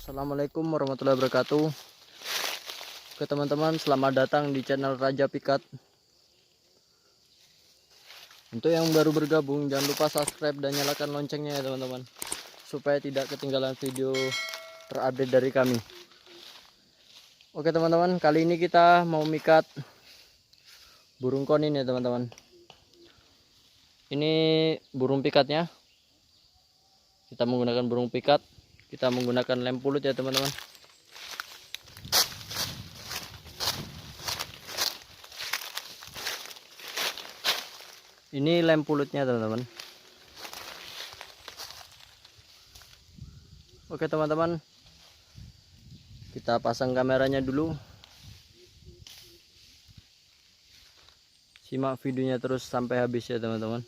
Assalamualaikum warahmatullahi wabarakatuh. Oke teman-teman, selamat datang di channel Raja Pikat. Untuk yang baru bergabung, jangan lupa subscribe dan nyalakan loncengnya ya teman-teman, supaya tidak ketinggalan video terupdate dari kami. Oke teman-teman, kali ini kita mau mikat burung konin ya teman-teman. Ini burung pikatnya. Kita menggunakan burung pikat. Kita menggunakan lem pulut ya teman-teman. Ini lem pulutnya teman-teman. Oke teman-teman, kita pasang kameranya dulu. Simak videonya terus sampai habis ya teman-teman.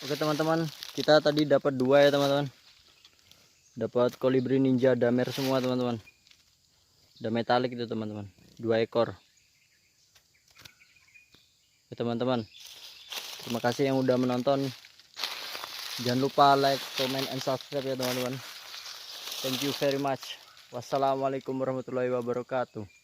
Oke teman-teman, kita tadi dapat dua ya teman-teman. Dapat kolibri ninja damer semua teman-teman. Udah metalik itu teman-teman, 2 ekor. Oke teman-teman, terima kasih yang udah menonton. Jangan lupa like, comment, and subscribe ya teman-teman. Thank you very much. Wassalamualaikum warahmatullahi wabarakatuh.